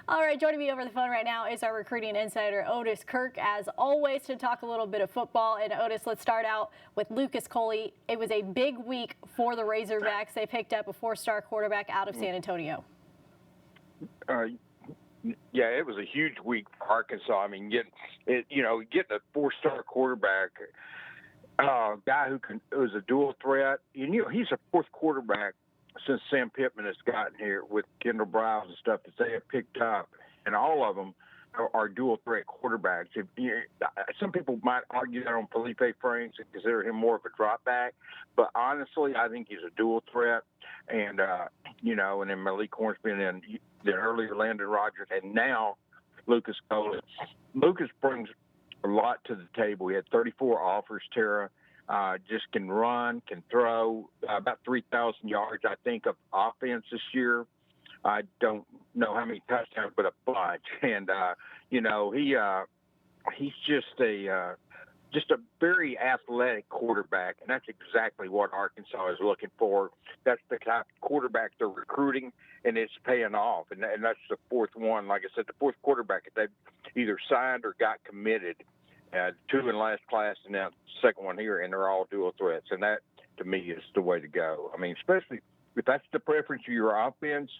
All right, joining me over the phone right now is our recruiting insider, Otis Kirk, as always, to talk a little bit of football. And Otis, let's start out with Lucas COLEY. It was a big week for the Razorbacks. They picked up a four-star quarterback out of San Antonio. Yeah, it was a huge week for Arkansas. I mean, getting a four-star quarterback, guy who's a dual threat. He's a fourth quarterback since Sam Pittman has gotten here with Kendall Browse and stuff that they have picked up, and all of them are dual threat quarterbacks. Some people might argue that on Felipe Franks and consider him more of a drop back, but honestly, I think he's a dual threat. And and then Malik Hornsby, and then earlier Landon Rogers, and now Lucas COLEY. Lucas brings a lot to the table. He had 34 offers, Tara. Just can run, can throw, about 3,000 yards, I think, of offense this year. I don't know how many touchdowns, but a bunch. And he's just a very athletic quarterback, and that's exactly what Arkansas is looking for. That's the type of quarterback they're recruiting, and it's paying off. And that's the fourth one. Like I said, the fourth quarterback that they've either signed or got committed. Two in last class, and now the second one here, and they're all dual threats. And that, to me, is the way to go. I mean, especially if that's the preference of your offense,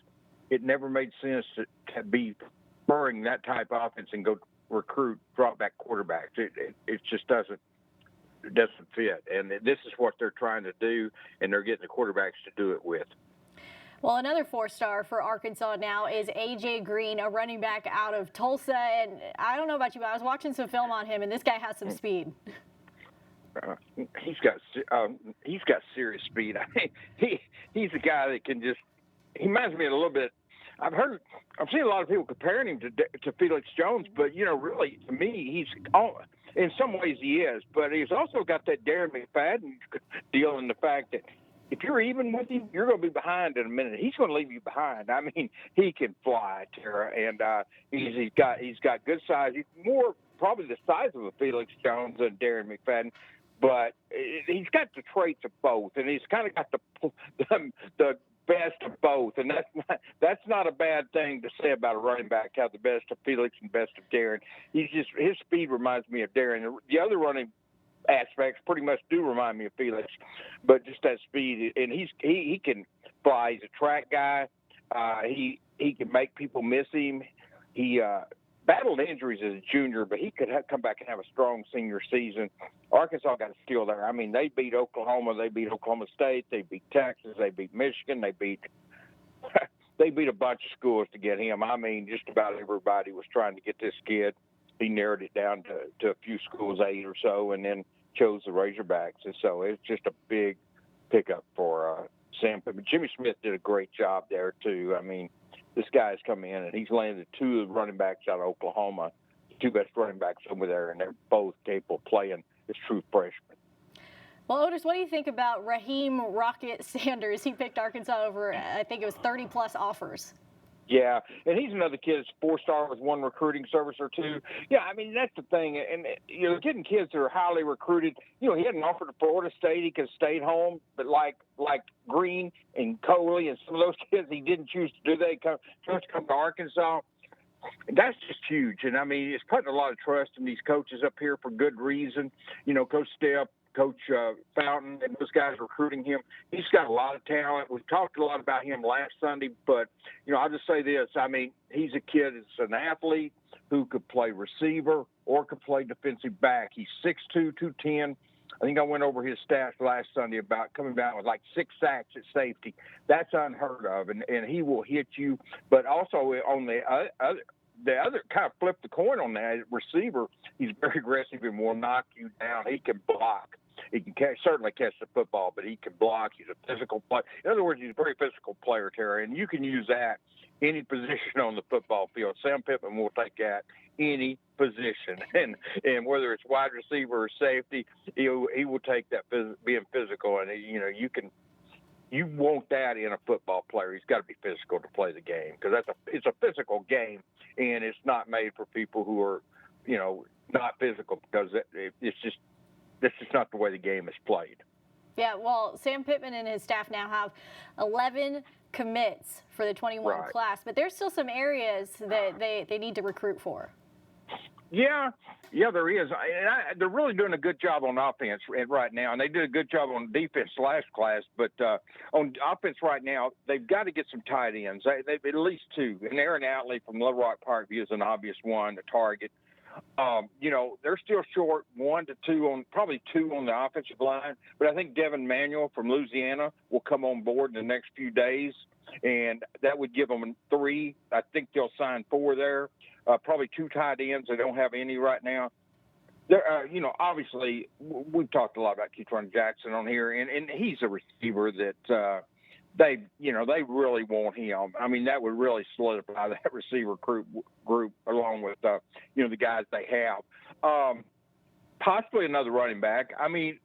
it never made sense to be spurring that type of offense and go recruit drop-back quarterbacks. It just doesn't fit. And this is what they're trying to do, and they're getting the quarterbacks to do it with. Well, another four-star for Arkansas now is A.J. Green, a running back out of Tulsa. And I don't know about you, but I was watching some film on him, and this guy has some speed. He's got serious speed. I mean, he's a guy that can just. He reminds me a little bit. I've seen a lot of people comparing him to Felix Jones, but really, to me, in some ways he is. But he's also got that Darren McFadden deal in the fact that if you're even with him, you're going to be behind in a minute. He's going to leave you behind. I mean, he can fly, Tara, and he's got good size. He's more probably the size of a Felix Jones than Darren McFadden, but he's got the traits of both, and he's kind of got the best of both, and that's not a bad thing to say about a running back. Have the best of Felix and best of Darren. His speed reminds me of Darren. The other running aspects pretty much do remind me of Felix, but just that speed, and he can fly. He's a track guy. He can make people miss him. He battled injuries as a junior, but he could come back and have a strong senior season. Arkansas got a skill there. I mean, they beat Oklahoma, they beat Oklahoma State, they beat Texas, they beat Michigan, they beat a bunch of schools to get him. I mean, just about everybody was trying to get this kid. He narrowed it down to a few schools, 8 or so, and then chose the Razorbacks. And so it's just a big pickup for Sam Pittman. Jimmy Smith did a great job there, too. I mean, this guy's come in, and he's landed 2 of the running backs out of Oklahoma, the 2 best running backs over there, and they're both capable of playing as true freshmen. Well, Otis, what do you think about Raheem Rocket Sanders? He picked Arkansas over, I think it was 30-plus offers. Yeah, and he's another kid that's 4-star with 1 recruiting service or 2. Yeah, I mean, that's the thing. And, getting kids that are highly recruited, he had an offer to Florida State. He could have stayed home. But like Green and COLEY and some of those kids, he didn't choose to do that. He chose to come to Arkansas. And that's just huge. And, I mean, it's putting a lot of trust in these coaches up here for good reason. Coach Stepp, Coach Fountain, and those guys recruiting him. He's got a lot of talent. We talked a lot about him last Sunday, but, I'll just say this. I mean, he's a kid that's an athlete who could play receiver or could play defensive back. He's 6'2", 210. I think I went over his stats last Sunday about coming down with like 6 sacks at safety. That's unheard of, and he will hit you. But also on the other kind of flip the coin on that receiver, he's very aggressive and will knock you down. He can block. He can certainly catch the football, but he can block. He's a physical player. In other words, he's a very physical player, Terry, and you can use that any position on the football field. Sam Pittman will take that any position, and whether it's wide receiver or safety, he will take that being physical. And you want that in a football player. He's got to be physical to play the game, because it's a physical game, and it's not made for people who are not physical, because that's just not the way the game is played. Yeah, well, Sam Pittman and his staff now have 11 commits for the 21 class, but there's still some areas that they need to recruit for. Yeah, there is. They're really doing a good job on offense right now, and they did a good job on defense last class. But on offense right now, they've got to get some tight ends. They've at least two. And ERIN OUTLEY from Little Rock Parkview is an obvious one to target. They're still short 1 to 2 probably two on the offensive line. But I think Devin Manuel from Louisiana will come on board in the next few days, and that would give them 3. I think they'll sign 4 there. Probably 2 tight ends. They don't have any right now. Obviously, we've talked a lot about Keatron Jackson on here, and he's a receiver that they really want him. I mean, that would really solidify that receiver group along with, the guys they have. Possibly another running back. I mean,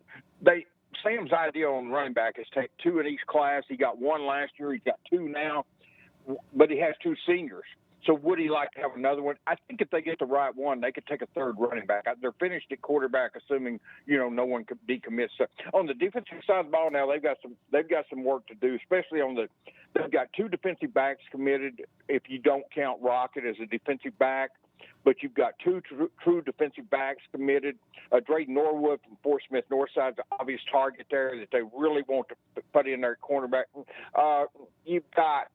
Sam's idea on running back is take 2 in each class. He got 1 last year. He's got 2 now, but he has 2 seniors. So would he like to have another one? I think if they get the right one, they could take a 3rd running back. They're finished at quarterback, assuming no one could decommit. So on the defensive side of the ball now, they've got some work to do, especially they've got 2 defensive backs committed. If you don't count Rocket as a defensive back, but you've got 2 true defensive backs committed. DREYDEN Norwood from Fort Smith Northside is an obvious target there that they really want to put in their cornerback. You've got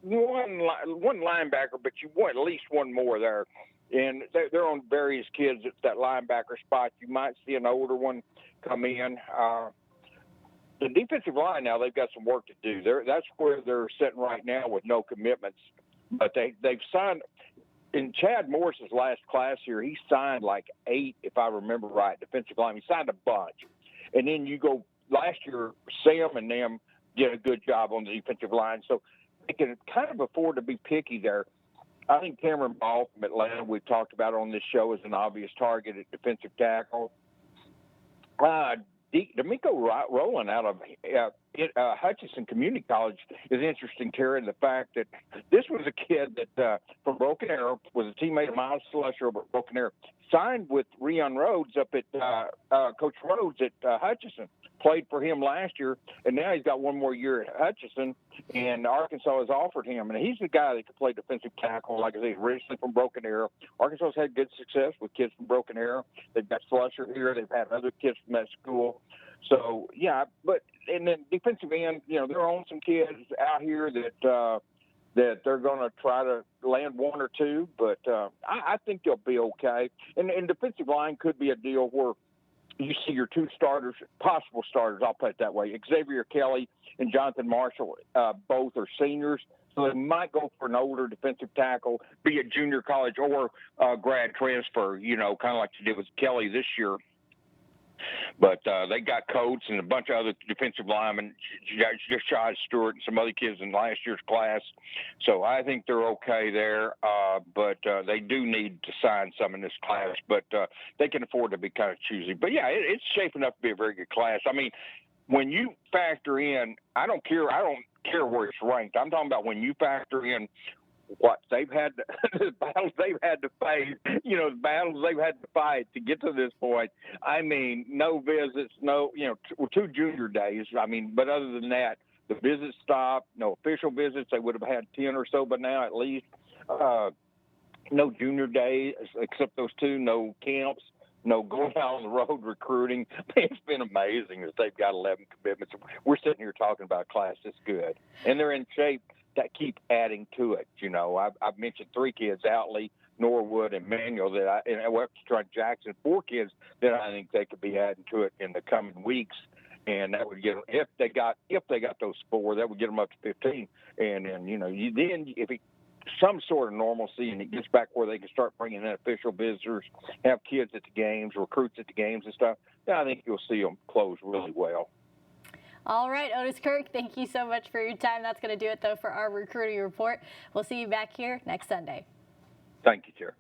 one linebacker, but you want at least 1 more there. And they're on various kids at that linebacker spot. You might see an older one come in. The defensive line now, they've got some work to do. That's where they're sitting right now with no commitments. But they've signed – in Chad Morris's last class here, he signed like 8, if I remember right, defensive line. He signed a bunch. And then you go – last year, Sam and them did a good job on the defensive line. So they can kind of afford to be picky there. I think Cameron Ball from Atlanta, we've talked about on this show, is an obvious target at defensive tackle. D'Amico Rowland out of Hutchinson Community College is interesting, Terry, in the fact that this was a kid that from Broken Arrow, was a teammate of Miles Slusher over at Broken Arrow, signed with Rion Rhodes up at Coach Rhodes at Hutchinson, played for him last year, and now he's got 1 more year at Hutchinson, and Arkansas has offered him. And he's the guy that can play defensive tackle, like I said, originally from Broken Arrow. Arkansas has had good success with kids from Broken Arrow. They've got Slusher here. They've had other kids from that school. So, yeah, and then defensive end, they're on some kids out here that they're going to try to land 1 or 2, but I think they'll be okay. And defensive line could be a deal where you see your 2 starters, possible starters, I'll put it that way. Xavier Kelly and Jonathan Marshall, both are seniors, so they might go for an older defensive tackle, be a junior college or grad transfer, kind of like you did with Kelly this year. But they got Coates and a bunch of other defensive linemen, just Shad Stewart and some other kids in last year's class. So I think they're okay there, but they do need to sign some in this class. But they can afford to be kind of choosy. But, yeah, it's shaping up to be a very good class. I mean, when you factor in, I don't care where it's ranked. I'm talking about when you factor in what they've had, the battles they've had to face, the battles they've had to fight to get to this point. I mean, no visits, 2 junior days. I mean, but other than that, the visits stopped, no official visits. They would have had 10 or so by now at least. No junior days except those 2, no camps. No going out on the road recruiting. It's been amazing that they've got 11 commitments. We're sitting here talking about a class that's good. And they're in shape that keep adding to it. I've mentioned 3 kids, OUTLEY, Norwood, and Manuel, and Keatron Jackson, 4 kids that I think they could be adding to it in the coming weeks. And that would get them, if they got those 4, that would get them up to 15. And if some sort of normalcy and it gets back where they can start bringing in official visitors, have kids at the games, recruits at the games and stuff, then I think you'll see them close really well. All right, Otis Kirk, thank you so much for your time. That's going to do it, though, for our recruiting report. We'll see you back here next Sunday. Thank you, Chair.